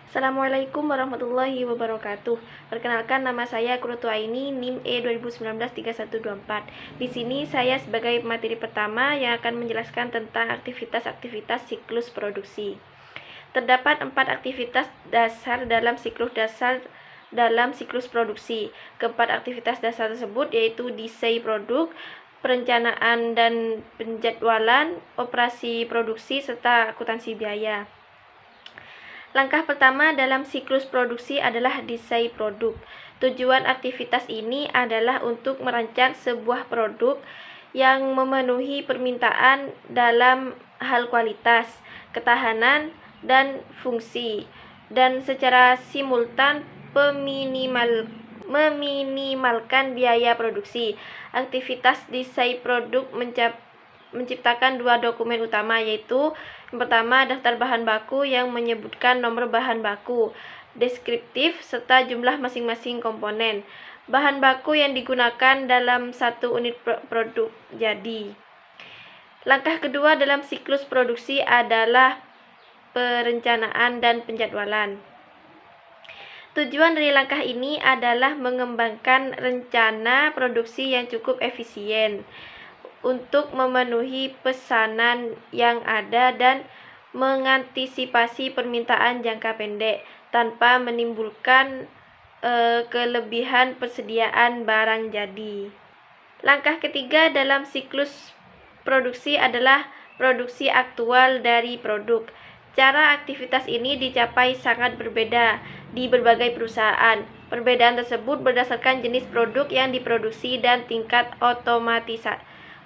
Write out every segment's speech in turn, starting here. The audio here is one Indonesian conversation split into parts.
Assalamualaikum warahmatullahi wabarakatuh. Perkenalkan, nama saya Kurtuaini, NIM E 2019-3124. Di sini saya sebagai pemateri pertama yang akan menjelaskan tentang aktivitas-aktivitas siklus produksi. Terdapat 4 aktivitas dasar dalam siklus produksi. Keempat aktivitas dasar tersebut yaitu desain produk, perencanaan dan penjadwalan, operasi produksi, serta akuntansi biaya. Langkah pertama dalam siklus produksi adalah desain produk. Tujuan aktivitas ini adalah untuk merancang sebuah produk yang memenuhi permintaan dalam hal kualitas, ketahanan, dan fungsi, dan secara simultan meminimalkan biaya produksi. Aktivitas desain produk menciptakan 2 dokumen utama, yaitu yang pertama, daftar bahan baku yang menyebutkan nomor bahan baku, deskriptif, serta jumlah masing-masing komponen bahan baku yang digunakan dalam satu unit produk jadi. Langkah kedua dalam siklus produksi adalah perencanaan dan penjadwalan. Tujuan dari langkah ini adalah mengembangkan rencana produksi yang cukup efisien untuk memenuhi pesanan yang ada dan mengantisipasi permintaan jangka pendek tanpa menimbulkan kelebihan persediaan barang jadi. Langkah ketiga dalam siklus produksi adalah produksi aktual dari produk. Cara aktivitas ini dicapai sangat berbeda di berbagai perusahaan. Perbedaan tersebut berdasarkan jenis produk yang diproduksi dan tingkat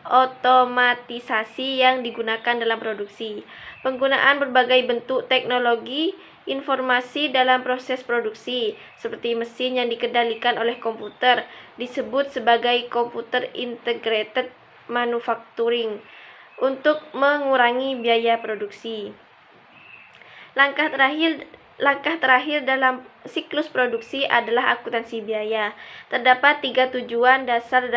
otomatisasi yang digunakan dalam produksi. Penggunaan berbagai bentuk teknologi informasi dalam proses produksi, seperti mesin yang dikendalikan oleh komputer, disebut sebagai computer integrated manufacturing, untuk mengurangi biaya produksi. Langkah terakhir dalam siklus produksi adalah akuntansi biaya. Terdapat 3 tujuan dasar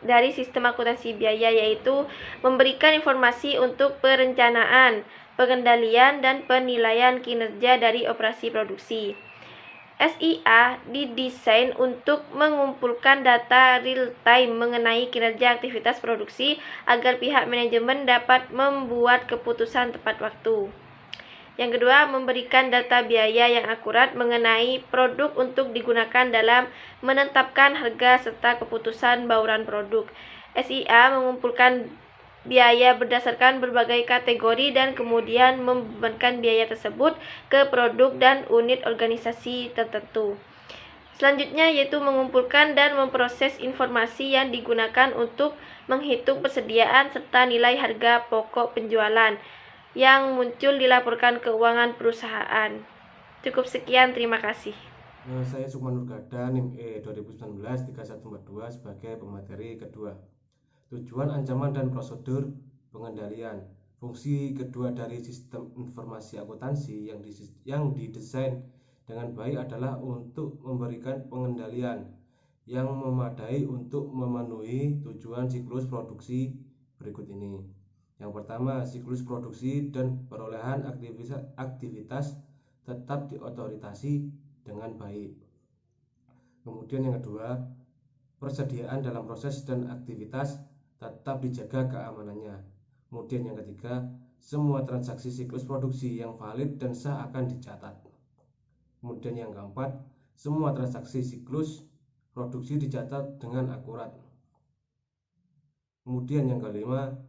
dari sistem akuntansi biaya, yaitu memberikan informasi untuk perencanaan, pengendalian, dan penilaian kinerja dari operasi produksi. SIA didesain untuk mengumpulkan data real-time mengenai kinerja aktivitas produksi agar pihak manajemen dapat membuat keputusan tepat waktu. Yang kedua, memberikan data biaya yang akurat mengenai produk untuk digunakan dalam menetapkan harga serta keputusan bauran produk. SIA mengumpulkan biaya berdasarkan berbagai kategori dan kemudian membebankan biaya tersebut ke produk dan unit organisasi tertentu. Selanjutnya yaitu mengumpulkan dan memproses informasi yang digunakan untuk menghitung persediaan serta nilai harga pokok penjualan yang muncul dilaporkan keuangan perusahaan. Cukup sekian, terima kasih. Saya Sukman Nurgada, NIM E 2019-3142 sebagai pemateri kedua. Tujuan, ancaman, dan prosedur pengendalian. Fungsi kedua dari sistem informasi akuntansi yang didesain dengan baik adalah untuk memberikan pengendalian yang memadai untuk memenuhi tujuan siklus produksi berikut ini. Yang pertama, siklus produksi dan perolehan aktivitas tetap diotoritasi dengan baik. Kemudian yang kedua, persediaan dalam proses dan aktivitas tetap dijaga keamanannya. Kemudian yang ketiga, semua transaksi siklus produksi yang valid dan sah akan dicatat. Kemudian yang keempat, semua transaksi siklus produksi dicatat dengan akurat. Kemudian yang kelima,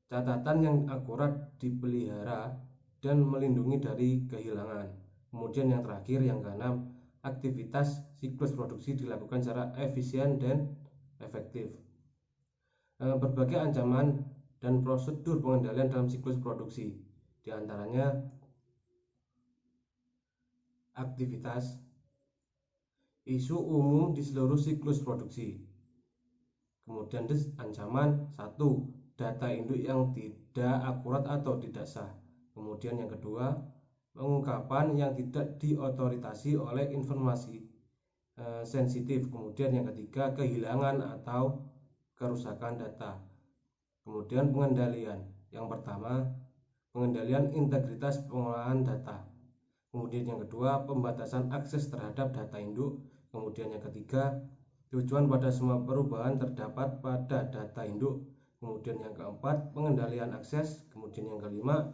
catatan yang akurat dipelihara dan melindungi dari kehilangan. Kemudian yang terakhir, yang keenam, aktivitas siklus produksi dilakukan secara efisien dan efektif. Berbagai ancaman dan prosedur pengendalian dalam siklus produksi, diantaranya aktivitas, isu umum di seluruh siklus produksi. Kemudian ancaman 1, data induk yang tidak akurat atau tidak sah. Kemudian yang kedua, pengungkapan yang tidak diotoritasi oleh informasi sensitif. Kemudian yang ketiga, kehilangan atau kerusakan data. Kemudian pengendalian. Yang pertama, pengendalian integritas pengolahan data. Kemudian yang kedua, pembatasan akses terhadap data induk. Kemudian yang ketiga, tujuan pada semua perubahan terdapat pada data induk. Kemudian yang keempat, pengendalian akses. Kemudian yang kelima,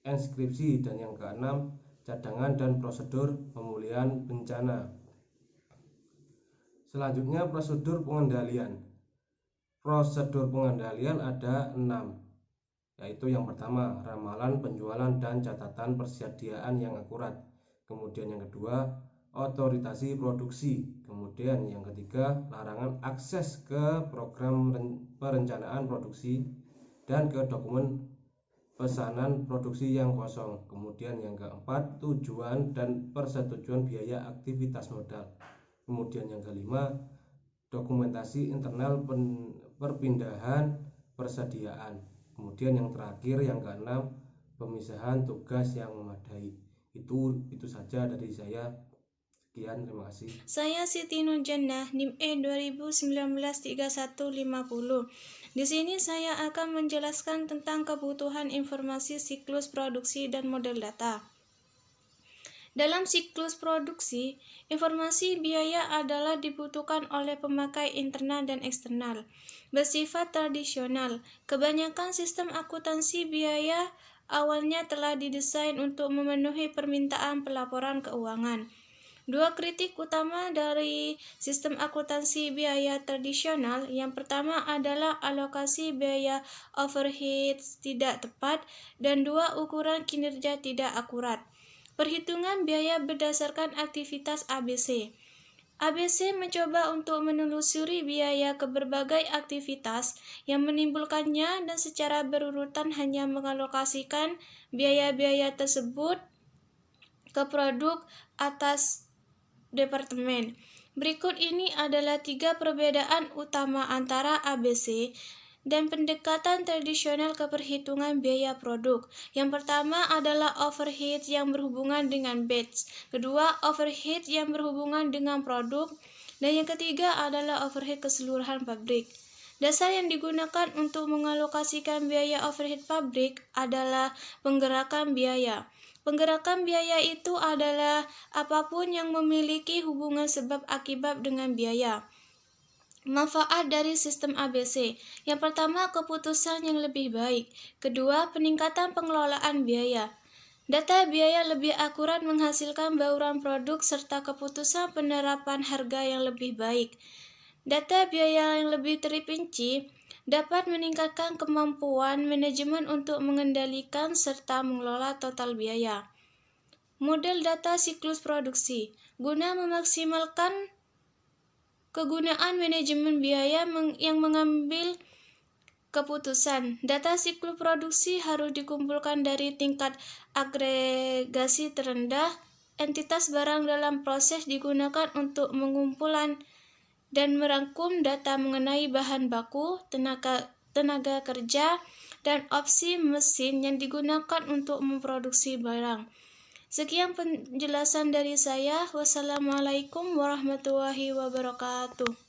enskripsi. Dan yang keenam, cadangan dan prosedur pemulihan bencana. Selanjutnya, prosedur pengendalian. Prosedur pengendalian ada 6, yaitu yang pertama, ramalan penjualan dan catatan persediaan yang akurat. Kemudian yang kedua, otorisasi produksi. Kemudian yang ketiga, larangan akses ke program perencanaan produksi dan ke dokumen pesanan produksi yang kosong. Kemudian yang keempat, tujuan dan persetujuan biaya aktivitas modal. Kemudian yang kelima, dokumentasi internal perpindahan persediaan. Kemudian yang terakhir, yang keenam, pemisahan tugas yang memadai. Itu saja dari saya. Sekian, terima kasih. Saya Siti Nurjannah, NIM E 2019-3150. Di sini saya akan menjelaskan tentang kebutuhan informasi siklus produksi dan model data. Dalam siklus produksi, informasi biaya adalah dibutuhkan oleh pemakai internal dan eksternal. Bersifat tradisional, kebanyakan sistem akuntansi biaya awalnya telah didesain untuk memenuhi permintaan pelaporan keuangan. Dua kritik utama dari sistem akuntansi biaya tradisional, yang pertama adalah alokasi biaya overhead tidak tepat, dan dua, ukuran kinerja tidak akurat. Perhitungan biaya berdasarkan aktivitas ABC. ABC mencoba untuk menelusuri biaya ke berbagai aktivitas yang menimbulkannya dan secara berurutan hanya mengalokasikan biaya-biaya tersebut ke produk atas departemen. Berikut ini adalah 3 perbedaan utama antara ABC dan pendekatan tradisional ke perhitungan biaya produk. Yang pertama adalah overhead yang berhubungan dengan batch. Kedua, overhead yang berhubungan dengan produk. Dan yang ketiga adalah overhead keseluruhan pabrik. Dasar yang digunakan untuk mengalokasikan biaya overhead pabrik adalah penggerakan biaya. Penggerakan biaya itu adalah apapun yang memiliki hubungan sebab akibat dengan biaya. Manfaat dari sistem ABC. Yang pertama, keputusan yang lebih baik. Kedua, peningkatan pengelolaan biaya. Data biaya lebih akurat menghasilkan bauran produk serta keputusan penerapan harga yang lebih baik. Data biaya yang lebih terperinci dapat meningkatkan kemampuan manajemen untuk mengendalikan serta mengelola total biaya. Model data siklus produksi. Guna memaksimalkan kegunaan manajemen biaya yang mengambil keputusan, data siklus produksi harus dikumpulkan dari tingkat agregasi terendah. Entitas barang dalam proses digunakan untuk mengumpulan dan merangkum data mengenai bahan baku, tenaga kerja, dan opsi mesin yang digunakan untuk memproduksi barang. Sekian penjelasan dari saya. Wassalamualaikum warahmatullahi wabarakatuh.